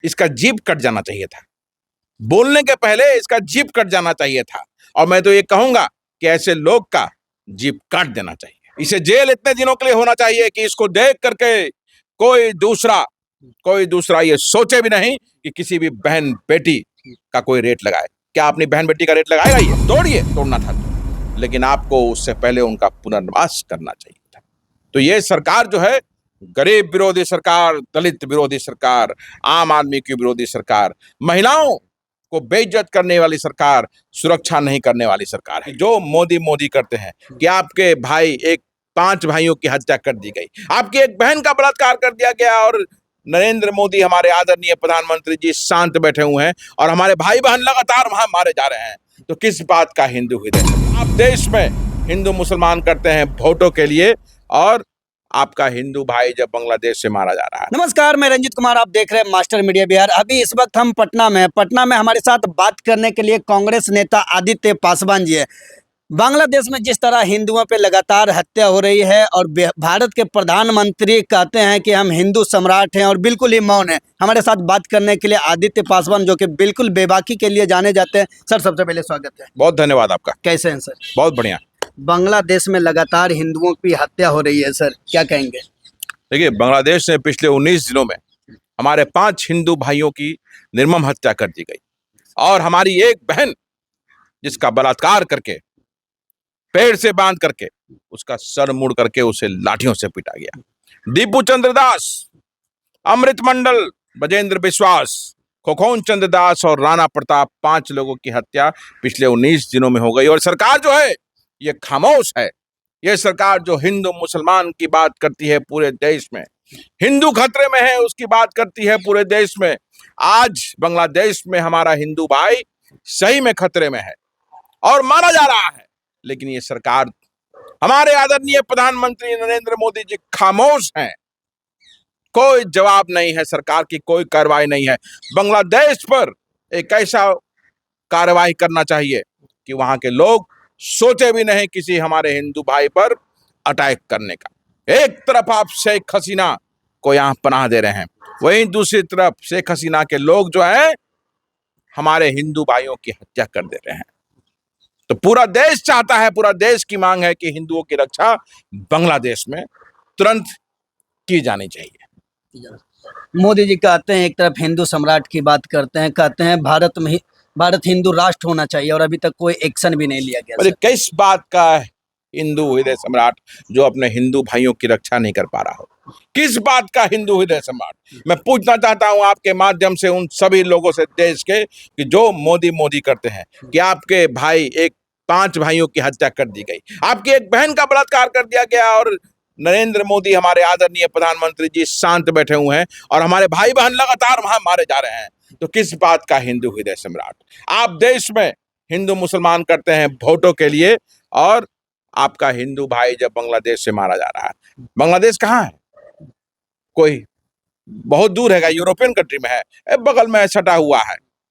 इसका जीभ कट जाना चाहिए था। बोलने के पहले इसका जीभ कट जाना चाहिए था। और मैं तो ये कहूंगा कि ऐसे लोग का जीभ काट देना चाहिए। इसे जेल इतने दिनों के लिए होना चाहिए कि इसको देख करके कोई दूसरा ये सोचे भी नहीं कि किसी भी बहन बेटी का कोई रेट लगाए। क्या अपनी बहन बेटी का रेट लगाएगा? ये तोड़िए, तोड़ना था तो, लेकिन आपको उससे पहले उनका पुनर्वास करना चाहिए था। तो ये सरकार जो है, गरीब विरोधी सरकार, दलित विरोधी सरकार, आम आदमी की विरोधी सरकार, महिलाओं को बेइज्जत करने वाली सरकार, सुरक्षा नहीं करने वाली सरकार है। जो मोदी करते हैं कि आपके भाई, 5 भाइयों की हत्या कर दी गई, आपकी एक बहन का बलात्कार कर दिया गया, और नरेंद्र मोदी हमारे आदरणीय प्रधानमंत्री जी शांत बैठे हुए हैं और हमारे भाई बहन लगातार वहां मारे जा रहे हैं। तो किस बात का हिंदू हृदय? आप देश में हिंदू मुसलमान करते हैं वोटों के लिए, और आपका हिंदू भाई जब बांग्लादेश से मारा जा रहा है। नमस्कार, मैं रंजित कुमार, आप देख रहे हैं मास्टर मीडिया बिहार। अभी इस वक्त हम पटना में हमारे साथ बात करने के लिए कांग्रेस नेता आदित्य पासवान जी है। बांग्लादेश में जिस तरह हिंदुओं पे लगातार हत्या हो रही है और भारत के प्रधानमंत्री कहते हैं कि हम हिंदू सम्राट हैं और बिल्कुल ही मौन है। हमारे साथ बात करने के लिए आदित्य पासवान, जो कि बिल्कुल बेबाकी के लिए जाने जाते हैं। सर, सबसे पहले स्वागत है। बहुत धन्यवाद आपका। कैसे हैं सर? बहुत बढ़िया। बांग्लादेश में लगातार हिंदुओं की हत्या हो रही है सर, क्या कहेंगे? देखिए, बांग्लादेश ने पिछले 19 दिनों में हमारे 5 हिंदू भाइयों की निर्मम हत्या कर दी गई, और हमारी एक बहन जिसका बलात्कार करके, पेड़ से बांध करके उसका सर मुड़ करके उसे लाठियों से पीटा गया। दीपू चंद्र दास, अमृत मंडल, ब्रजेंद्र विश्वास, खोखोन चंद्र दास और राणा प्रताप, 5 लोगों की हत्या पिछले 19 दिनों में हो गई। और सरकार जो है ये खामोश है। ये सरकार जो हिंदू मुसलमान की बात करती है पूरे देश में, हिंदू खतरे में है उसकी बात करती है पूरे देश में। आज बांग्लादेश में हमारा हिंदू भाई सही में खतरे में है और मारा जा रहा है, लेकिन ये सरकार, हमारे आदरणीय प्रधानमंत्री नरेंद्र मोदी जी खामोश हैं। कोई जवाब नहीं है, सरकार की कोई कार्रवाई नहीं है। बांग्लादेश पर एक ऐसा कार्रवाई करना चाहिए कि वहां के लोग सोचे भी नहीं किसी हमारे हिंदू भाई पर अटैक करने का। एक तरफ आप शेख हसीना को यहाँ पनाह दे रहे हैं, वहीं दूसरी तरफ शेख हसीना के लोग जो है हमारे हिंदू भाइयों की हत्या कर दे रहे हैं। तो पूरा देश चाहता है, पूरा देश की मांग है कि हिंदुओं की रक्षा बांग्लादेश में तुरंत की जानी चाहिए। मोदी जी कहते हैं, एक तरफ हिंदू सम्राट की बात करते हैं, कहते हैं भारत हिंदू राष्ट्र होना चाहिए, और अभी तक कोई एक्शन भी नहीं लिया गया। किस बात का हिंदू हृदय सम्राट जो अपने हिंदू भाइयों की रक्षा नहीं कर पा रहा हो? किस बात का हिंदू हृदय सम्राट? मैं पूछना चाहता हूं आपके माध्यम से उन सभी लोगों से देश के कि जो मोदी करते हैं कि आपके भाई, 5 भाइयों की हत्या कर दी गई, आपकी एक बहन का बलात्कार कर दिया गया, और नरेंद्र मोदी हमारे आदरणीय प्रधानमंत्री जी शांत बैठे हुए हैं और हमारे भाई बहन लगातार वहां मारे जा रहे हैं। तो किस बात का हिंदू हृदय सम्राट? आप देश में हिंदू मुसलमान करते हैं वोटों के लिए, और आपका हिंदू भाई जब बांग्लादेश से मारा जा रहा है। बांग्लादेश कहाँ है? कोई बहुत दूर है, यूरोपियन कंट्री में है, बगल में सटा हुआ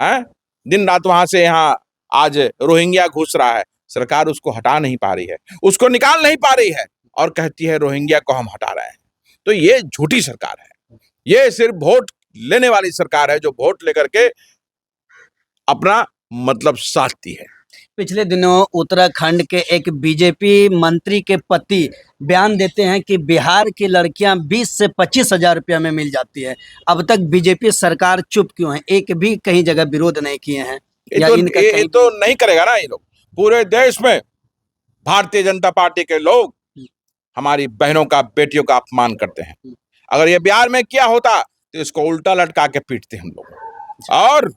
है। दिन रात वहां से यहाँ आज रोहिंग्या घुस रहा है। सरकार उसको हटा नहीं पा रही है, उसको निकाल नहीं पा रही है, और कहती है रोहिंग्या को हम हटा रहे हैं। तो ये झूठी सरकार है। ये सिर्फ वोट लेने वाली सरकार है, जो वोट लेकर के अपना मतलब साधती है। पिछले दिनों उत्तराखंड के एक बीजेपी मंत्री के पति बयान देते हैं कि बिहार की लड़कियां 20 से 25 हजार रुपया में मिल जाती है। अब तक बीजेपी सरकार चुप क्यों है? एक भी कहीं जगह विरोध नहीं किए हैं। ये तो नहीं करेगा ना ये लोग। पूरे देश में भारतीय जनता पार्टी के लोग हमारी बहनों का, बेटियों का अपमान करते हैं। अगर ये बिहार में किया होता तो इसको उल्टा लटका के पीटते हम लोग, और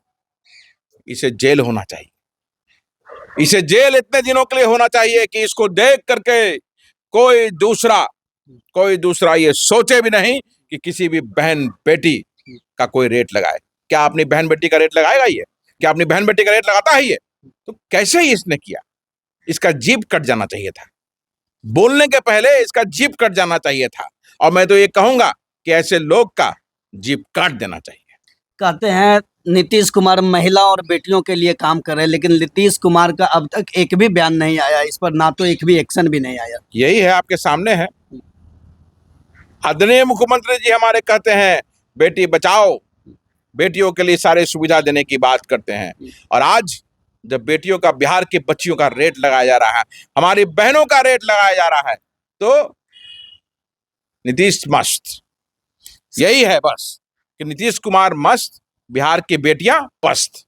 इसे जेल होना चाहिए। इसे जेल इतने दिनों के लिए होना चाहिए कि इसको देख करके कोई दूसरा ये सोचे भी नहीं कि किसी भी बहन बेटी का कोई रेट लगाए। क्या अपनी बहन बेटी का रेट लगाएगा ये? क्या अपनी बहन बेटी का रेट लगाता है ये? तो कैसे ही इसने किया? इसका जीभ कट जाना चाहिए था। बोलने के पहले इसका जीभ कट जाना चाहिए था, और मैं तो ये कहूंगा कि ऐसे लोग का जीभ काट देना चाहिए। कहते हैं नीतीश कुमार महिला और बेटियों के लिए काम कर रहे हैं, लेकिन नीतीश कुमार का अब तक एक भी बयान नहीं आया इस पर, ना तो एक भी एक्शन भी नहीं आया। यही है, आपके सामने है। आदरणीय मुख्यमंत्री जी हमारे कहते हैं बेटी बचाओ बेटियों के लिए सारे सुविधा देने की बात करते हैं, और आज जब बेटियों का, बिहार की बच्चियों का रेट लगाया जा रहा है, हमारी बहनों का रेट लगाया जा रहा है, तो नीतीश मस्त। यही है बस कि नीतीश कुमार मस्त, बिहार की बेटियां पस्त।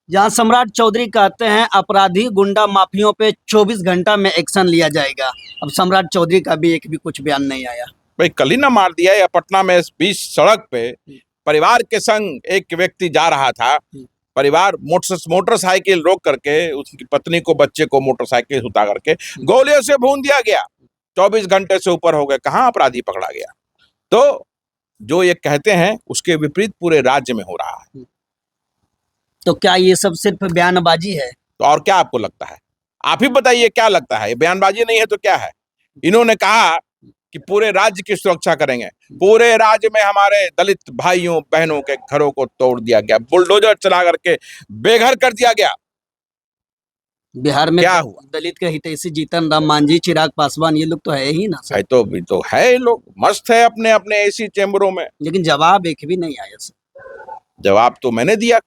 जहां सम्राट चौधरी कहते हैं अपराधी गुंडा माफियों पे 24 घंटा में एक्शन लिया जाएगा, अब सम्राट चौधरी का भी एक भी कुछ बयान नहीं आया। भाई कल ही ना मार दिया, या पटना में बीच सड़क पे परिवार के संग एक व्यक्ति जा रहा था, परिवार मोटरसाइकिल रोक करके उसकी पत्नी को, बच्चे को मोटरसाइकिल उतार करके गोलियों से भून दिया गया। 24 घंटे से ऊपर हो गए, कहाँ अपराधी पकड़ा गया? तो जो ये कहते हैं उसके विपरीत पूरे राज्य में हो रहा है। तो क्या ये सब सिर्फ बयानबाजी है? तो और क्या आपको लगता है? आप ही बताइए, क्या लगता है? ये बयानबाजी नहीं है तो क्या है? इन्होंने कहा कि पूरे राज्य की सुरक्षा करेंगे। पूरे राज्य में हमारे दलित भाइयों बहनों के घरों को तोड़ दिया गया, बुलडोजर चला करके बेघर कर दिया गया। बिहार में क्या हुआ? दलित के हितैषी जीतन राम मांझी, चिराग पासवान, ये लोग तो है ही ना सर। है तो भी तो है, ये लोग मस्त है अपने अपने एसी चैम्बरों में। लेकिन जवाब एक भी नहीं आया सर। जवाब तो मैंने दिया,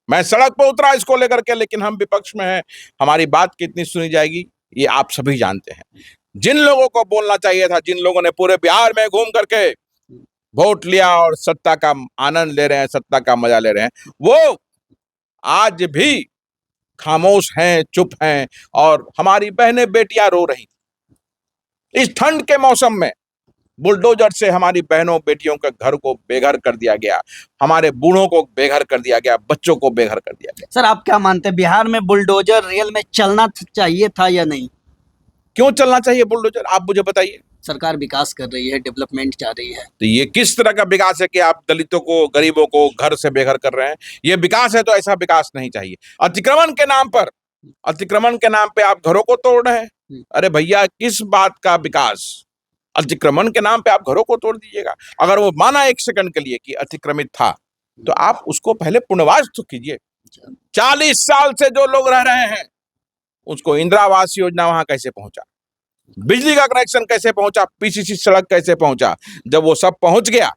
मैं सड़क पर उतरा इसको लेकर के, लेकिन हम विपक्ष में हैं, हमारी बात कितनी सुनी जाएगी ये आप सभी जानते हैं। जिन लोगों को बोलना चाहिए था, जिन लोगों ने पूरे बिहार में घूम करके वोट लिया और सत्ता का आनंद ले रहे हैं, सत्ता का मजा ले रहे हैं, वो आज भी खामोश हैं, चुप हैं, और हमारी बहनें बेटियां रो रही थी। इस ठंड के मौसम में बुलडोजर से हमारी बहनों बेटियों के घर को बेघर कर दिया गया, हमारे बूढ़ों को बेघर कर दिया गया, बच्चों को बेघर कर दिया गया। सर आप क्या मानते हैं, बिहार में बुलडोजर रियल में चलना चाहिए था या नहीं? क्यों चलना चाहिए बुलडोजर, आप मुझे बताइए। सरकार विकास कर रही है, डेवलपमेंट चाह रही है। तो ये किस तरह का विकास है कि आप दलितों को, गरीबों को घर से बेघर कर रहे हैं? ये विकास है तो ऐसा विकास नहीं चाहिए। अतिक्रमण के नाम पर, अतिक्रमण के नाम पे आप घरों को तोड़ रहे हैं। अरे भैया, किस बात का विकास? अतिक्रमण के नाम पे आप घरों को तोड़ दीजिएगा। अगर वो माना एक सेकंड के लिए कि अतिक्रमित था, तो आप उसको पहले पुनर्वास तो कीजिए। 40 साल से जो लोग रह रहे हैं, उसको इंदिरा आवास योजना वहां कैसे पहुंचा, बिजली का कनेक्शन कैसे पहुंचा, पीसीसी सड़क कैसे पहुंचा? जब वो सब पहुंच गया,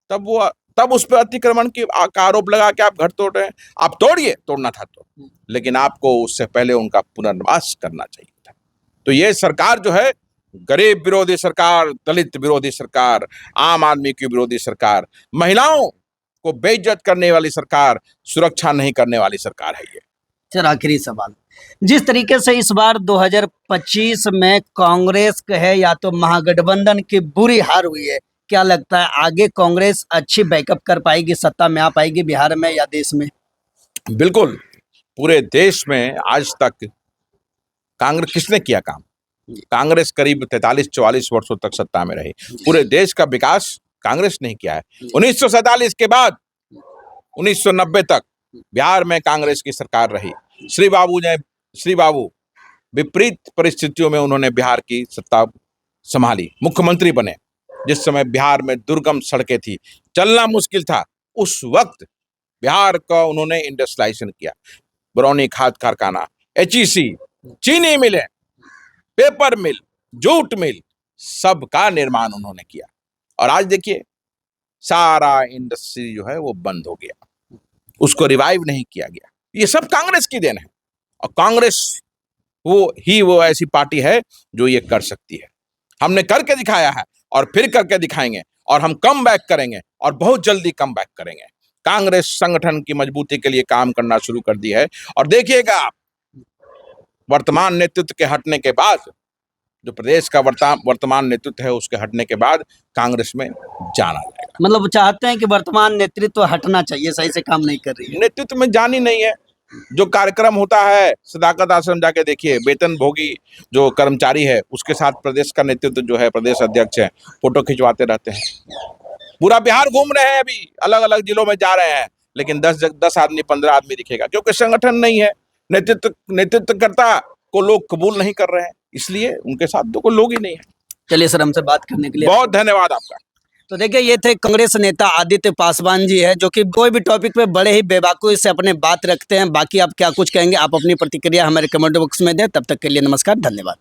तब उस पर अतिक्रमण की आरोप लगा के आप घर तोड़ रहे हैं। आप तोड़िए, तोड़ना था तो, लेकिन आपको उससे पहले उनका पुनर्वास करना चाहिए था। तो ये सरकार जो है, गरीब विरोधी सरकार, दलित विरोधी सरकार, आम आदमी की विरोधी सरकार, महिलाओं को बेइज्जत करने वाली सरकार, सुरक्षा नहीं करने वाली सरकार है ये। सर आखिरी सवाल, जिस तरीके से इस बार 2025 में कांग्रेस कहे या तो महागठबंधन की बुरी हार हुई है, क्या लगता है आगे कांग्रेस अच्छी बैकअप कर पाएगी, सत्ता में आ पाएगी बिहार में या देश में? बिल्कुल, पूरे देश में आज तक कांग्रेस किसने किया काम? कांग्रेस करीब 43-44 वर्षों तक सत्ता में रही। पूरे देश का विकास कांग्रेस नहीं किया है। 1947 के बाद 1990 तक बिहार में कांग्रेस की सरकार रही। श्री बाबू विपरीत परिस्थितियों में उन्होंने बिहार की सत्ता संभाली, मुख्यमंत्री बने। जिस समय बिहार में दुर्गम सड़कें थी, चलना मुश्किल था, उस वक्त बिहार का उन्होंने इंडस्ट्रियलाइजेशन किया। बरौनी खाद कारखाना, एचईसी, चीनी मिलें, पेपर मिल, जूट मिल, सबका निर्माण उन्होंने किया। और आज देखिए, सारा इंडस्ट्री जो है वो बंद हो गया, उसको रिवाइव नहीं किया गया। ये सब कांग्रेस की देन है, और कांग्रेस वो ऐसी पार्टी है जो ये कर सकती है। हमने करके दिखाया है और फिर करके दिखाएंगे, और हम कम बैक करेंगे, और बहुत जल्दी कम बैक करेंगे। कांग्रेस संगठन की मजबूती के लिए काम करना शुरू कर दी है, और देखिएगा आप, वर्तमान नेतृत्व के हटने के बाद, जो प्रदेश का वर्तमान नेतृत्व है उसके हटने के बाद कांग्रेस में जाना जाएगा। मतलब चाहते हैं कि वर्तमान नेतृत्व हटना चाहिए, सही से काम नहीं कर रही है। नेतृत्व में जान ही नहीं है। जो कार्यक्रम होता है, सदाकत आश्रम जाके देखिए, वेतन भोगी जो कर्मचारी है उसके साथ प्रदेश का नेतृत्व जो है, प्रदेश अध्यक्ष है, फोटो खिंचवाते रहते हैं। पूरा बिहार घूम रहे हैं, अभी अलग अलग जिलों में जा रहे हैं, लेकिन 10 आदमी 15 आदमी दिखेगा, क्योंकि संगठन नहीं है। नेतृत्वकर्ता को लोग कबूल नहीं कर रहे हैं, इसलिए उनके साथ तो कोई लोग ही नहीं है। चलिए सर, हमसे बात करने के लिए बहुत धन्यवाद आपका। तो देखिए, ये थे कांग्रेस नेता आदित्य पासवान जी है, जो कि कोई भी टॉपिक पे बड़े ही बेबाकूफी से अपने बात रखते हैं। बाकी आप क्या कुछ कहेंगे, आप अपनी प्रतिक्रिया हमारे कमेंट बॉक्स में दें। तब तक के लिए नमस्कार, धन्यवाद।